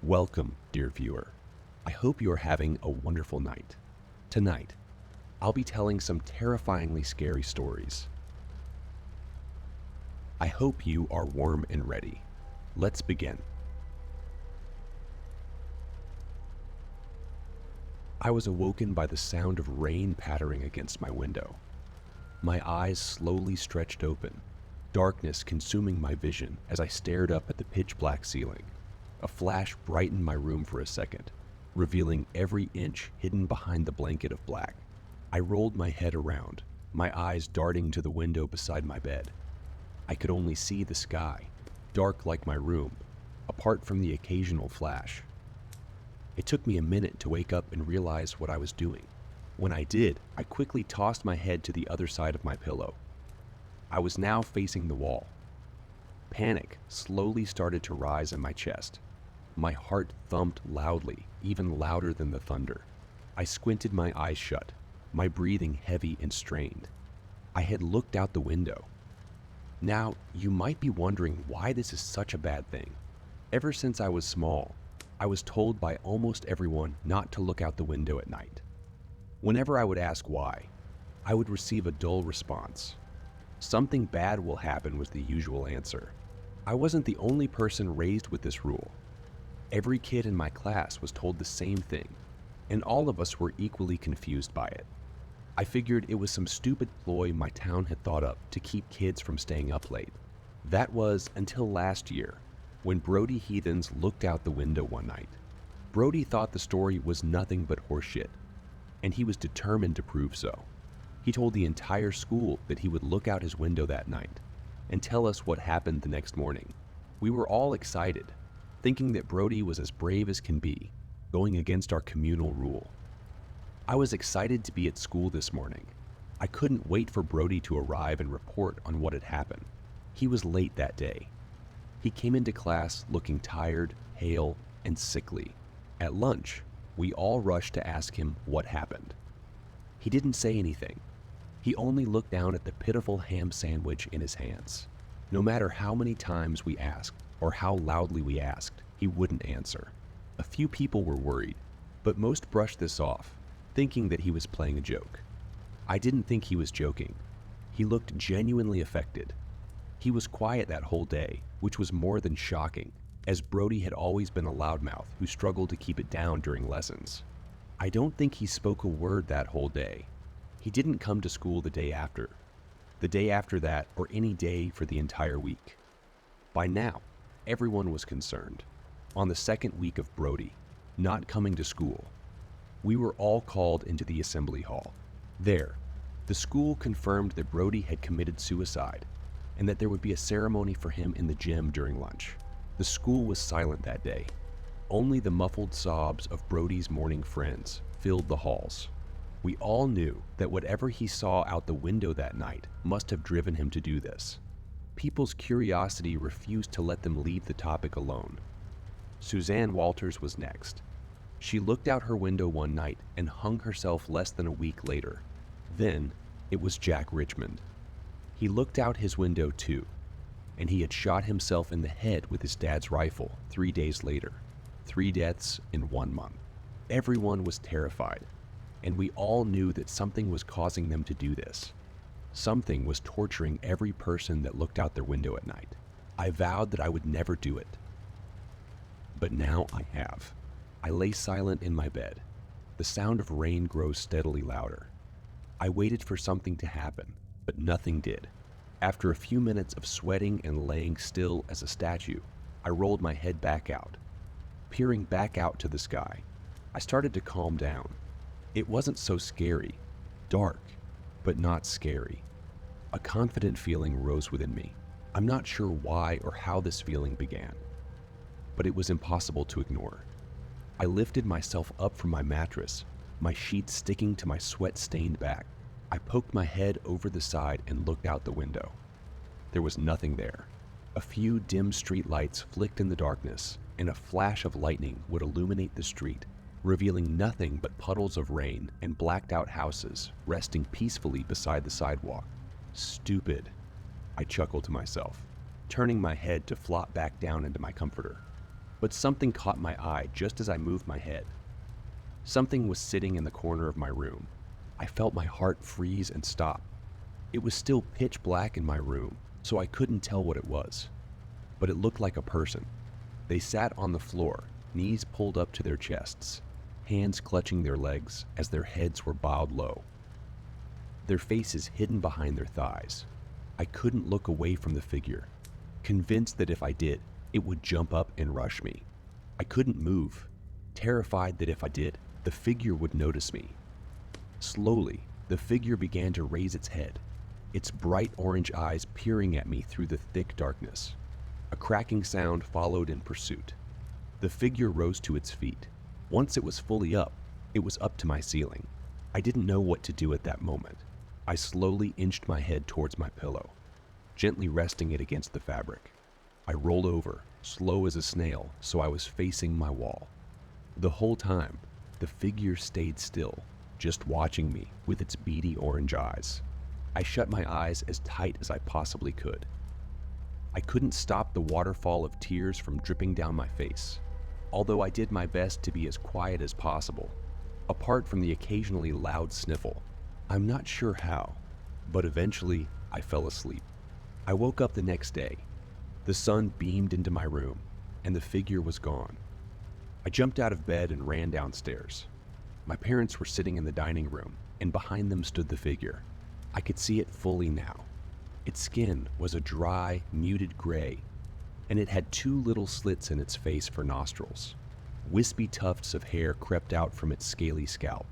Welcome, dear viewer. I hope you are having a wonderful night. Tonight, I'll be telling some terrifyingly scary stories. I hope you are warm and ready. Let's begin. I was awoken by the sound of rain pattering against my window. My eyes slowly stretched open, darkness consuming my vision as I stared up at the pitch-black ceiling. A flash brightened my room for a second, revealing every inch hidden behind the blanket of black. I rolled my head around, my eyes darting to the window beside my bed. I could only see the sky, dark like my room, apart from the occasional flash. It took me a minute to wake up and realize what I was doing. When I did, I quickly tossed my head to the other side of my pillow. I was now facing the wall. Panic slowly started to rise in my chest. My heart thumped loudly, even louder than the thunder. I squinted my eyes shut, my breathing heavy and strained. I had looked out the window. Now, you might be wondering why this is such a bad thing. Ever since I was small, I was told by almost everyone not to look out the window at night. Whenever I would ask why, I would receive a dull response. Something bad will happen was the usual answer. I wasn't the only person raised with this rule. Every kid in my class was told the same thing, and all of us were equally confused by it. I figured it was some stupid ploy my town had thought up to keep kids from staying up late. That was until last year, when Brody heathens looked out the window one night. Brody thought the story was nothing but horseshit, and he was determined to prove so. He told the entire school that he would look out his window that night and tell us what happened the next morning. We were all excited, thinking that Brody was as brave as can be, going against our communal rule. I was excited to be at school this morning. I couldn't wait for Brody to arrive and report on what had happened. He was late that day. He came into class looking tired, pale, and sickly. At lunch, we all rushed to ask him what happened. He didn't say anything. He only looked down at the pitiful ham sandwich in his hands. No matter how many times we asked or how loudly we asked, he wouldn't answer. A few people were worried, but most brushed this off, thinking that he was playing a joke. I didn't think he was joking. He looked genuinely affected. He was quiet that whole day, which was more than shocking, as Brody had always been a loudmouth who struggled to keep it down during lessons. I don't think he spoke a word that whole day. He didn't come to school the day after that, or any day for the entire week. By now, everyone was concerned. On the second week of Brody not coming to school, we were all called into the assembly hall. There, the school confirmed that Brody had committed suicide and that there would be a ceremony for him in the gym during lunch. The school was silent that day. Only the muffled sobs of Brody's mourning friends filled the halls. We all knew that whatever he saw out the window that night must have driven him to do this. People's curiosity refused to let them leave the topic alone. Suzanne Walters was next. She looked out her window one night and hung herself less than a week later. Then, it was Jack Richmond. He looked out his window too, and he had shot himself in the head with his dad's rifle 3 days later. 3 deaths in 1 month. Everyone was terrified, and we all knew that something was causing them to do this. Something was torturing every person that looked out their window at night. I vowed that I would never do it. But now I have. I lay silent in my bed. The sound of rain grows steadily louder. I waited for something to happen, but nothing did. After a few minutes of sweating and laying still as a statue, I rolled my head back out. Peering back out to the sky, I started to calm down. It wasn't so scary, dark, but not scary. A confident feeling rose within me. I'm not sure why or how this feeling began, but it was impossible to ignore. I lifted myself up from my mattress, my sheets sticking to my sweat-stained back. I poked my head over the side and looked out the window. There was nothing there. A few dim street lights flicked in the darkness, and a flash of lightning would illuminate the street, revealing nothing but puddles of rain and blacked-out houses resting peacefully beside the sidewalk. Stupid, I chuckled to myself, turning my head to flop back down into my comforter. but something caught my eye just as I moved my head. Something was sitting in the corner of my room. I felt my heart freeze and stop. It was still pitch black in my room, so I couldn't tell what it was. But it looked like a person. They sat on the floor, knees pulled up to their chests, hands clutching their legs as their heads were bowed low, their faces hidden behind their thighs. I couldn't look away from the figure, convinced that if I did, it would jump up and rush me. I couldn't move, terrified that if I did, the figure would notice me. Slowly, the figure began to raise its head, its bright orange eyes peering at me through the thick darkness. A cracking sound followed in pursuit. The figure rose to its feet. Once it was fully up, it was up to my ceiling. I didn't know what to do at that moment. I slowly inched my head towards my pillow, gently resting it against the fabric. I rolled over, slow as a snail, so I was facing my wall. The whole time, the figure stayed still, just watching me with its beady orange eyes. I shut my eyes as tight as I possibly could. I couldn't stop the waterfall of tears from dripping down my face, although I did my best to be as quiet as possible, apart from the occasionally loud sniffle. I'm not sure how, but eventually I fell asleep. I woke up the next day. The sun beamed into my room, and the figure was gone. I jumped out of bed and ran downstairs. My parents were sitting in the dining room, and behind them stood the figure. I could see it fully now. Its skin was a dry, muted gray, and it had two little slits in its face for nostrils. Wispy tufts of hair crept out from its scaly scalp.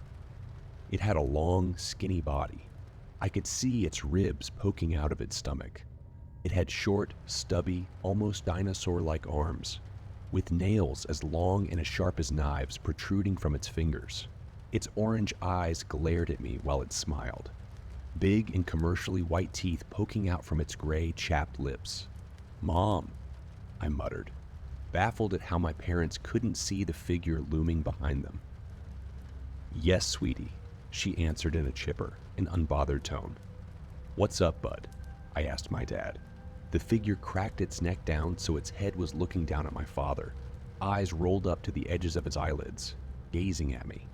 It had a long, skinny body. I could see its ribs poking out of its stomach. It had short, stubby, almost dinosaur-like arms, with nails as long and as sharp as knives protruding from its fingers. Its orange eyes glared at me while it smiled, big and commercially white teeth poking out from its gray, chapped lips. "Mom," I muttered, baffled at how my parents couldn't see the figure looming behind them. "Yes, sweetie," she answered in a chipper and unbothered tone. "What's up, bud?" I asked my dad. The figure cracked its neck down so its head was looking down at my father, eyes rolled up to the edges of its eyelids, gazing at me.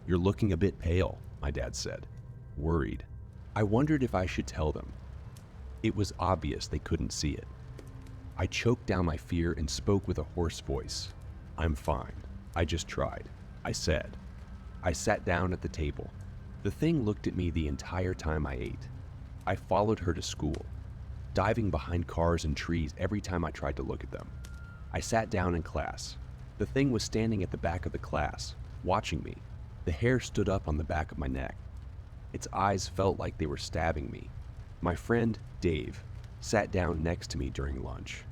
"You're looking a bit pale," my dad said, worried. I wondered if I should tell them. It was obvious they couldn't see it. I choked down my fear and spoke with a hoarse voice. "I'm fine. I just tried," I said. I sat down at the table. The thing looked at me the entire time I ate. I followed her to school, diving behind cars and trees every time I tried to look at them. I sat down in class. The thing was standing at the back of the class, watching me. The hair stood up on the back of my neck. Its eyes felt like they were stabbing me. My friend, Dave, sat down next to me during lunch.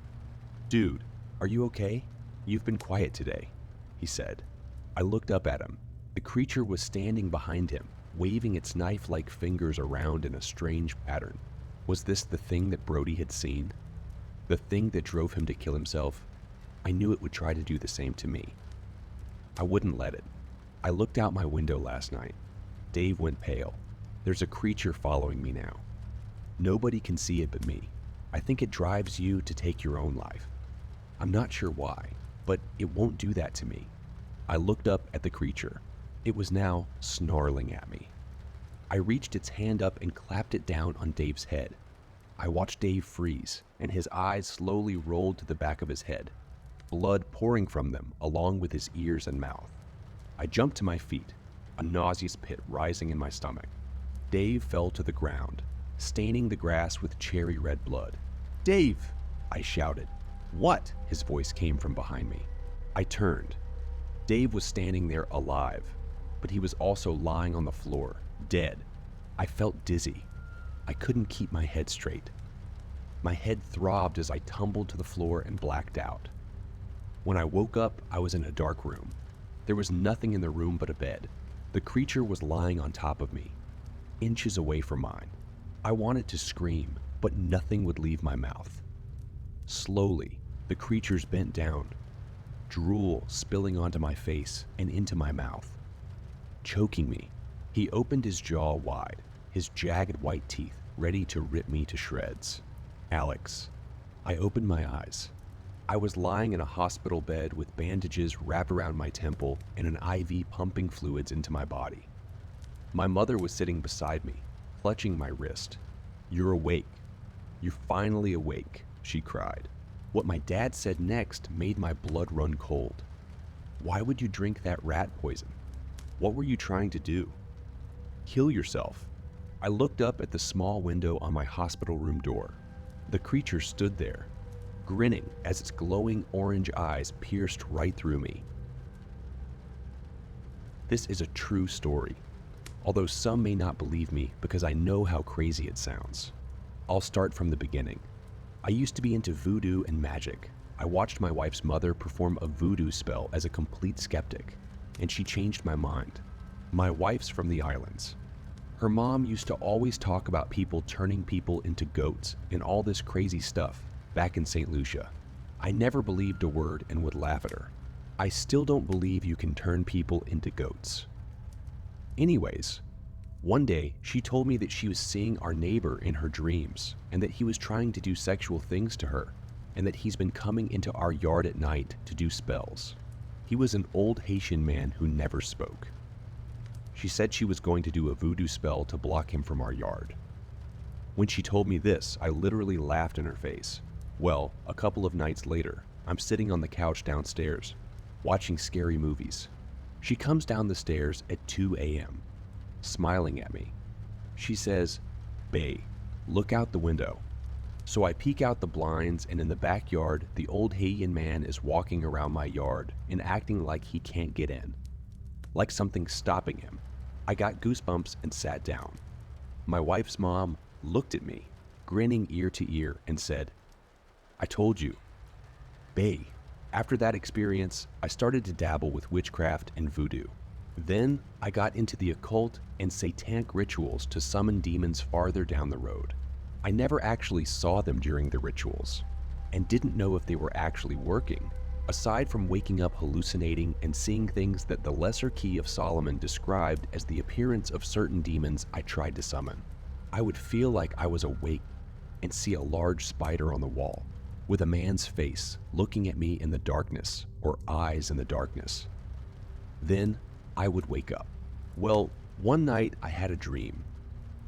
"Dude, are you okay? You've been quiet today," he said. I looked up at him. The creature was standing behind him, waving its knife-like fingers around in a strange pattern. Was this the thing that Brody had seen? The thing that drove him to kill himself? I knew it would try to do the same to me. I wouldn't let it. I looked out my window last night. Dave went pale. There's a creature following me now. Nobody can see it but me. I think it drives you to take your own life. I'm not sure why, but it won't do that to me. I looked up at the creature. It was now snarling at me. I reached its hand up and clapped it down on Dave's head. I watched Dave freeze, and his eyes slowly rolled to the back of his head, blood pouring from them along with his ears and mouth. I jumped to my feet, a nauseous pit rising in my stomach. Dave fell to the ground, staining the grass with cherry red blood. "Dave!" I shouted. "What?" His voice came from behind me. I turned. Dave was standing there alive, but he was also lying on the floor, dead. I felt dizzy. I couldn't keep my head straight. My head throbbed as I tumbled to the floor and blacked out. When I woke up, I was in a dark room. There was nothing in the room but a bed. The creature was lying on top of me, inches away from mine. I wanted to scream, but nothing would leave my mouth. Slowly, the creatures bent down, drool spilling onto my face and into my mouth. Choking me, he opened his jaw wide, his jagged white teeth ready to rip me to shreds. "Alex." I opened my eyes. I was lying in a hospital bed with bandages wrapped around my temple and an IV pumping fluids into my body. My mother was sitting beside me, clutching my wrist. "You're awake. You're finally awake," she cried. What my dad said next made my blood run cold. "Why would you drink that rat poison? What were you trying to do?" "Kill yourself." I looked up at the small window on my hospital room door. The creature stood there, grinning as its glowing orange eyes pierced right through me. This is a true story, although some may not believe me because I know how crazy it sounds. I'll start from the beginning. I used to be into voodoo and magic. I watched my wife's mother perform a voodoo spell as a complete skeptic, and she changed my mind. My wife's from the islands. Her mom used to always talk about people turning people into goats and all this crazy stuff back in St. Lucia. I never believed a word and would laugh at her. I still don't believe you can turn people into goats. Anyways, one day she told me that she was seeing our neighbor in her dreams and that he was trying to do sexual things to her and that he's been coming into our yard at night to do spells. He was an old Haitian man who never spoke. She said she was going to do a voodoo spell to block him from our yard. When she told me this, I literally laughed in her face. Well, a couple of nights later, I'm sitting on the couch downstairs, watching scary movies. She comes down the stairs at 2 a.m., smiling at me. She says, "Bae, look out the window." So I peek out the blinds, and in the backyard, the old Haitian man is walking around my yard and acting like he can't get in, like something's stopping him. I got goosebumps and sat down. My wife's mom looked at me, grinning ear to ear, and said, "I told you." "Bae." After that experience, I started to dabble with witchcraft and voodoo. Then I got into the occult and satanic rituals to summon demons farther down the road. I never actually saw them during the rituals and didn't know if they were actually working, aside from waking up hallucinating and seeing things that the Lesser Key of Solomon described as the appearance of certain demons I tried to summon. I would feel like I was awake and see a large spider on the wall, with a man's face looking at me in the darkness, or eyes in the darkness. Then I would wake up. Well, one night I had a dream.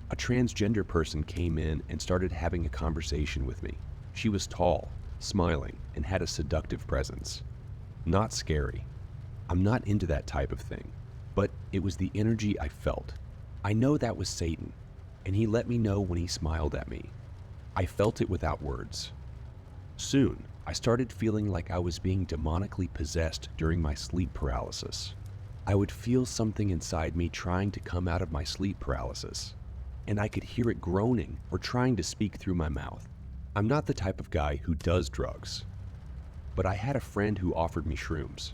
A transgender person came in and started having a conversation with me. She was tall, smiling, and had a seductive presence. Not scary. I'm not into that type of thing, but it was the energy I felt. I know that was Satan, and he let me know when he smiled at me. I felt it without words. Soon, I started feeling like I was being demonically possessed during my sleep paralysis. I would feel something inside me trying to come out of my sleep paralysis, and I could hear it groaning or trying to speak through my mouth. I'm not the type of guy who does drugs, but I had a friend who offered me shrooms.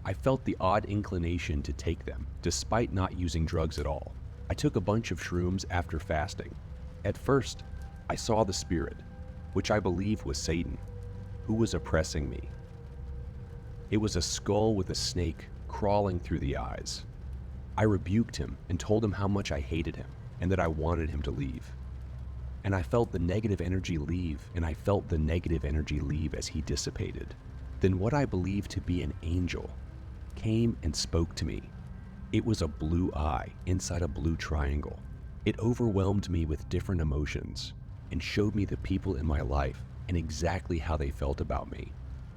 I felt the odd inclination to take them, despite not using drugs at all. I took a bunch of shrooms after fasting. At first, I saw the spirit, which I believe was Satan, who was oppressing me. It was a skull with a snake crawling through the eyes. I rebuked him and told him how much I hated him and that I wanted him to leave. And I felt the negative energy leave, and I felt the negative energy leave as he dissipated. Then what I believed to be an angel came and spoke to me. It was a blue eye inside a blue triangle. It overwhelmed me with different emotions and showed me the people in my life and exactly how they felt about me.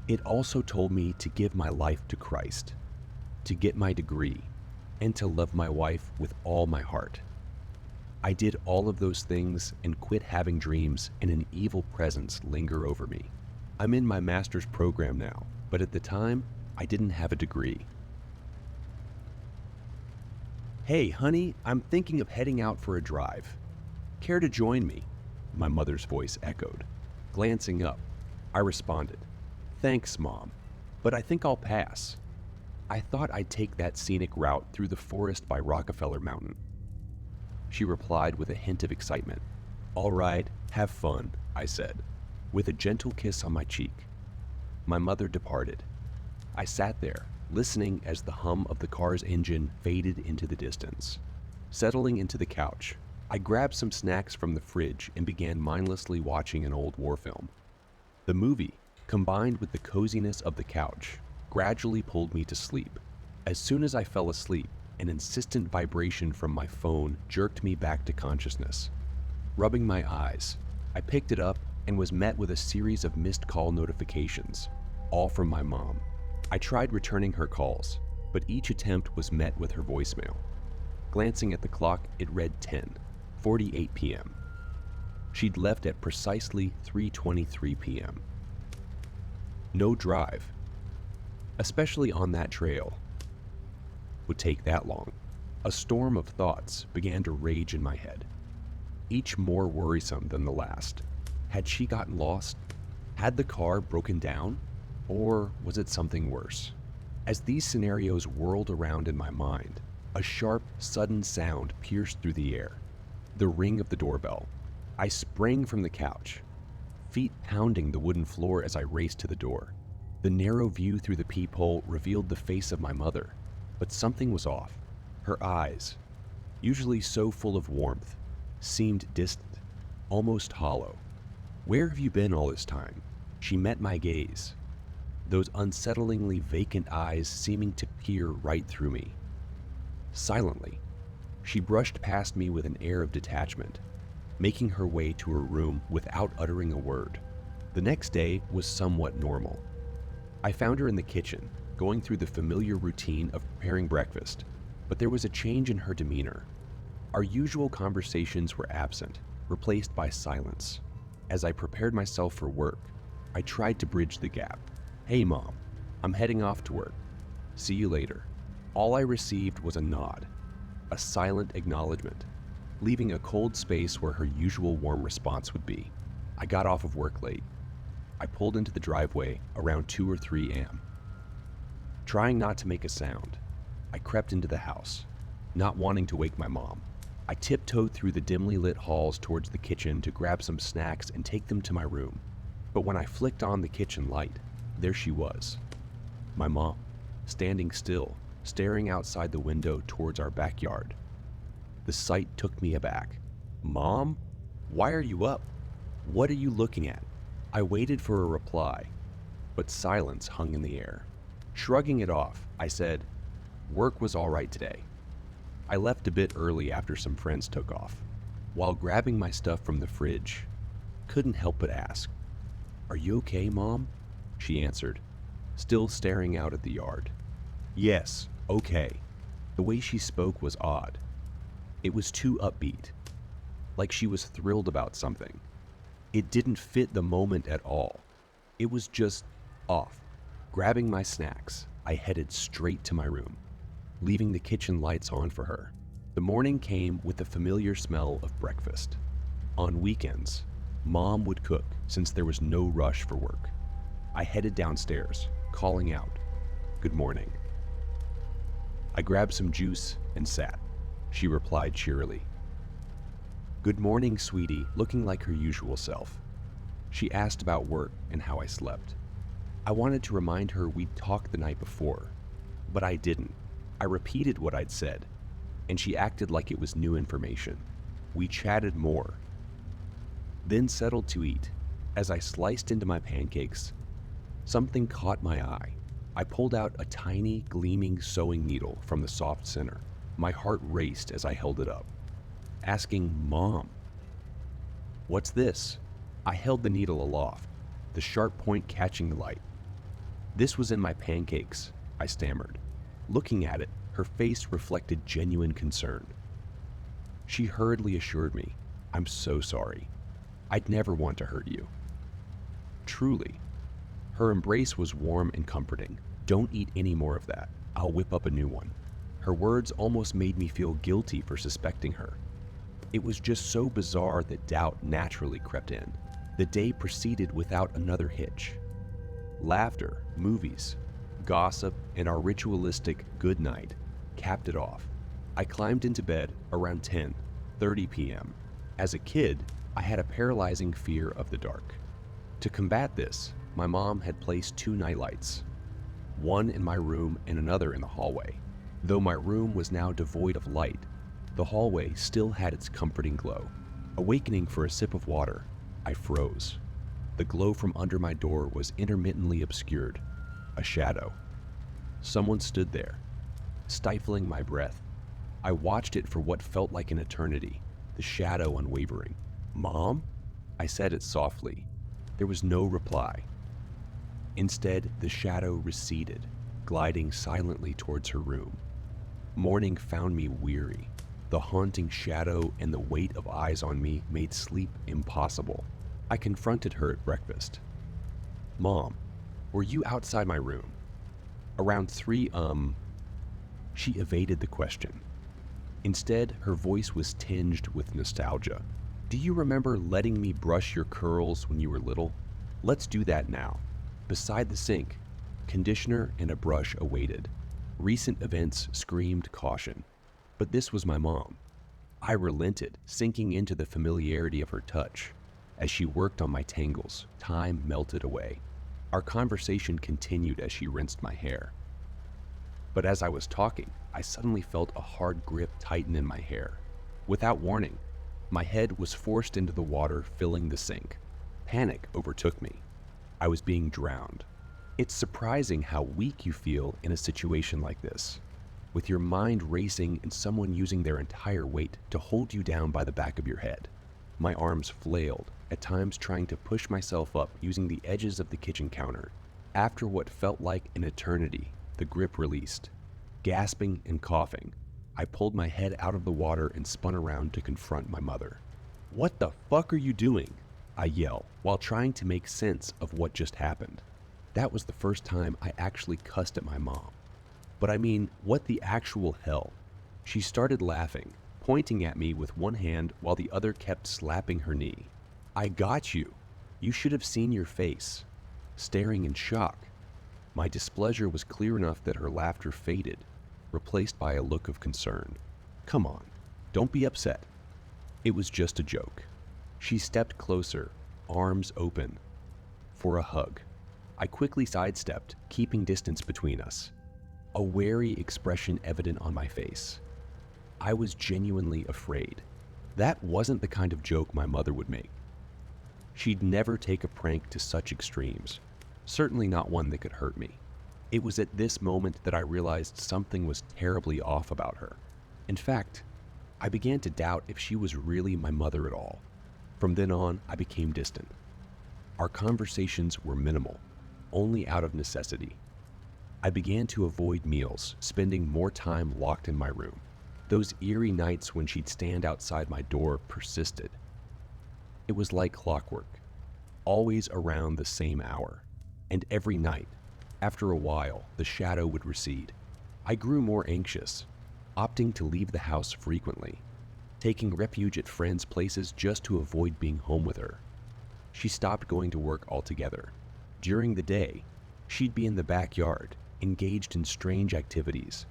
It also told me to give my life to Christ, to get my degree, and to love my wife with all my heart. I did all of those things and quit having dreams and an evil presence linger over me. I'm in my master's program now, but at the time, I didn't have a degree. "Hey, honey, I'm thinking of heading out for a drive. Care to join me?" My mother's voice echoed. Glancing up, I responded, "Thanks, Mom, but I think I'll pass. I thought I'd take that scenic route through the forest by Rockefeller Mountain." She replied with a hint of excitement. "All right, have fun," I said, with a gentle kiss on my cheek. My mother departed. I sat there, listening as the hum of the car's engine faded into the distance. Settling into the couch, I grabbed some snacks from the fridge and began mindlessly watching an old war film. The movie, combined with the coziness of the couch, gradually pulled me to sleep. As soon as I fell asleep, an insistent vibration from my phone jerked me back to consciousness. Rubbing my eyes, I picked it up and was met with a series of missed call notifications, all from my mom. I tried returning her calls, but each attempt was met with her voicemail. Glancing at the clock, it read 10:48 p.m. She'd left at precisely 3:23 p.m. No drive, especially on that trail, would take that long. A storm of thoughts began to rage in my head, each more worrisome than the last. Had she gotten lost? Had the car broken down? Or was it something worse? As these scenarios whirled around in my mind, a sharp, sudden sound pierced through the air. The ring of the doorbell. I sprang from the couch, feet pounding the wooden floor as I raced to the door. The narrow view through the peephole revealed the face of my mother, but something was off. Her eyes, usually so full of warmth, seemed distant, almost hollow. "Where have you been all this time?" She met my gaze, those unsettlingly vacant eyes seeming to peer right through me. Silently, she brushed past me with an air of detachment, making her way to her room without uttering a word. The next day was somewhat normal. I found her in the kitchen, going through the familiar routine of preparing breakfast, but there was a change in her demeanor. Our usual conversations were absent, replaced by silence. As I prepared myself for work, I tried to bridge the gap. "Hey Mom, I'm heading off to work. See you later." All I received was a nod, a silent acknowledgement, leaving a cold space where her usual warm response would be. I got off of work late. I pulled into the driveway around 2 or 3 a.m. Trying not to make a sound, I crept into the house, not wanting to wake my mom. I tiptoed through the dimly lit halls towards the kitchen to grab some snacks and take them to my room. But when I flicked on the kitchen light, there she was. My mom, standing still, staring outside the window towards our backyard. The sight took me aback. "Mom, why are you up? What are you looking at?" I waited for a reply, but silence hung in the air. Shrugging it off, I said, "Work was all right today. I left a bit early after some friends took off." While grabbing my stuff from the fridge, couldn't help but ask, "Are you okay, Mom?" She answered, still staring out at the yard. "Yes, okay." The way she spoke was odd. It was too upbeat, like she was thrilled about something. It didn't fit the moment at all. It was just off. Grabbing my snacks, I headed straight to my room, leaving the kitchen lights on for her. The morning came with the familiar smell of breakfast. On weekends, Mom would cook since there was no rush for work. I headed downstairs, calling out, "Good morning." I grabbed some juice and sat. She replied cheerily, "Good morning, sweetie," looking like her usual self. She asked about work and how I slept. I wanted to remind her we'd talked the night before, but I didn't. I repeated what I'd said, and she acted like it was new information. We chatted more, then settled to eat. As I sliced into my pancakes, something caught my eye. I pulled out a tiny, gleaming sewing needle from the soft center. My heart raced as I held it up, asking, "Mom, what's this?" I held the needle aloft, the sharp point catching the light. "This was in my pancakes," I stammered. Looking at it, her face reflected genuine concern. She hurriedly assured me, "I'm so sorry. I'd never want to hurt you." Truly, her embrace was warm and comforting. "Don't eat any more of that. I'll whip up a new one." Her words almost made me feel guilty for suspecting her. It was just so bizarre that doubt naturally crept in. The day proceeded without another hitch. Laughter, movies, gossip, and our ritualistic good night capped it off. I climbed into bed around 10:30 p.m. As a kid, I had a paralyzing fear of the dark. To combat this, my mom had placed 2 nightlights, one in my room and another in the hallway. Though my room was now devoid of light, the hallway still had its comforting glow. Awakening for a sip of water, I froze. The glow from under my door was intermittently obscured. A shadow. Someone stood there, stifling my breath. I watched it for what felt like an eternity, the shadow unwavering. "Mom?" I said it softly. There was no reply. Instead, the shadow receded, gliding silently towards her room. Morning found me weary. The haunting shadow and the weight of eyes on me made sleep impossible. I confronted her at breakfast. "Mom, were you outside my room? Around 3, She evaded the question. Instead, her voice was tinged with nostalgia. "Do you remember letting me brush your curls when you were little? Let's do that now." Beside the sink, conditioner and a brush awaited. Recent events screamed caution. But this was my mom. I relented, sinking into the familiarity of her touch. As she worked on my tangles, time melted away. Our conversation continued as she rinsed my hair. But as I was talking, I suddenly felt a hard grip tighten in my hair. Without warning, my head was forced into the water filling the sink. Panic overtook me. I was being drowned. It's surprising how weak you feel in a situation like this, with your mind racing and someone using their entire weight to hold you down by the back of your head. My arms flailed, at times trying to push myself up using the edges of the kitchen counter. After what felt like an eternity, the grip released. Gasping and coughing, I pulled my head out of the water and spun around to confront my mother. "What the fuck are you doing?" I yell, while trying to make sense of what just happened. That was the first time I actually cussed at my mom. But I mean, what the actual hell? She started laughing, pointing at me with one hand while the other kept slapping her knee. "I got you. You should have seen your face." Staring in shock. My displeasure was clear enough that her laughter faded, replaced by a look of concern. "Come on, don't be upset. It was just a joke." She stepped closer, arms open, for a hug. I quickly sidestepped, keeping distance between us, a wary expression evident on my face. I was genuinely afraid. That wasn't the kind of joke my mother would make. She'd never take a prank to such extremes, certainly not one that could hurt me. It was at this moment that I realized something was terribly off about her. In fact, I began to doubt if she was really my mother at all. From then on, I became distant. Our conversations were minimal, only out of necessity. I began to avoid meals, spending more time locked in my room. Those eerie nights when she'd stand outside my door persisted. It was like clockwork, always around the same hour. And every night, after a while, the shadow would recede. I grew more anxious, opting to leave the house frequently, taking refuge at friends' places just to avoid being home with her. She stopped going to work altogether. During the day, she'd be in the backyard, engaged in strange activities,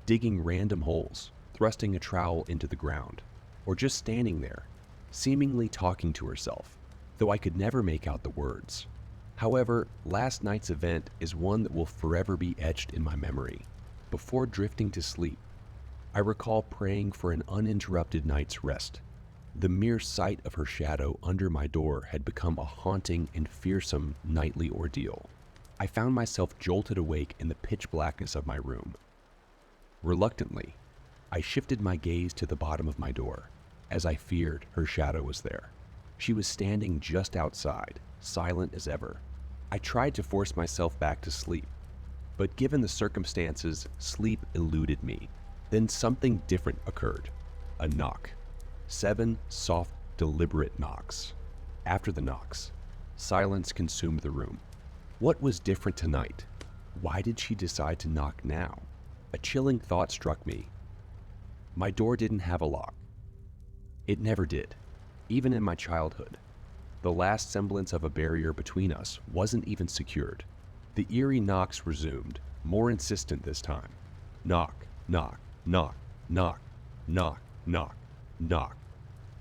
digging random holes, thrusting a trowel into the ground, or just standing there, seemingly talking to herself, though I could never make out the words. However, last night's event is one that will forever be etched in my memory. Before drifting to sleep, I recall praying for an uninterrupted night's rest. The mere sight of her shadow under my door had become a haunting and fearsome nightly ordeal. I found myself jolted awake in the pitch blackness of my room. Reluctantly, I shifted my gaze to the bottom of my door, as I feared her shadow was there. She was standing just outside, silent as ever. I tried to force myself back to sleep, but given the circumstances, sleep eluded me. Then something different occurred. A knock. 7 soft, deliberate knocks. After the knocks, silence consumed the room. What was different tonight? Why did she decide to knock now? A chilling thought struck me. My door didn't have a lock. It never did, even in my childhood. The last semblance of a barrier between us wasn't even secured. The eerie knocks resumed, more insistent this time. Knock, knock, knock, knock, knock, knock, knock.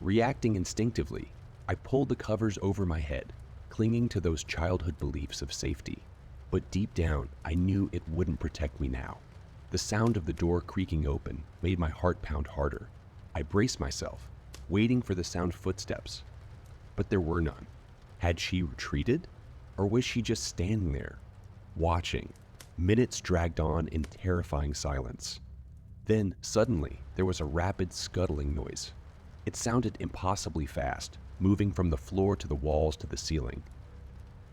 Reacting instinctively, I pulled the covers over my head, clinging to those childhood beliefs of safety. But deep down, I knew it wouldn't protect me now. The sound of the door creaking open made my heart pound harder. I braced myself, waiting for the sound of footsteps, but there were none. Had she retreated? Or was she just standing there, watching? Minutes dragged on in terrifying silence. Then, suddenly, there was a rapid scuttling noise. It sounded impossibly fast, moving from the floor to the walls to the ceiling.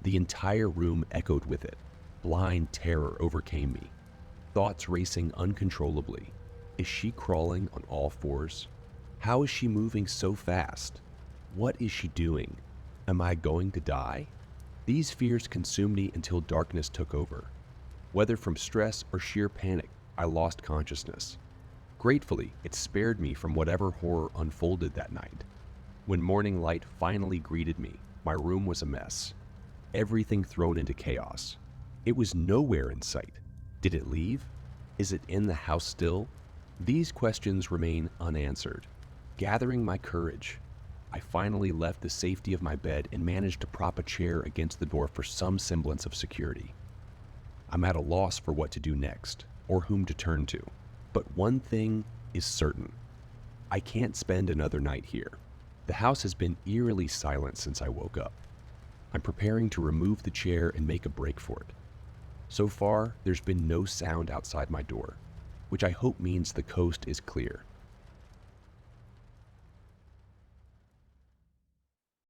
The entire room echoed with it. Blind terror overcame me. Thoughts racing uncontrollably. Is she crawling on all fours? How is she moving so fast? What is she doing? Am I going to die? These fears consumed me until darkness took over. Whether from stress or sheer panic, I lost consciousness. Gratefully, it spared me from whatever horror unfolded that night. When morning light finally greeted me, my room was a mess. Everything thrown into chaos. It was nowhere in sight. Did it leave? Is it in the house still? These questions remain unanswered. Gathering my courage, I finally left the safety of my bed and managed to prop a chair against the door for some semblance of security. I'm at a loss for what to do next, or whom to turn to. But one thing is certain. I can't spend another night here. The house has been eerily silent since I woke up. I'm preparing to remove the chair and make a break for it. So far, there's been no sound outside my door, which I hope means the coast is clear.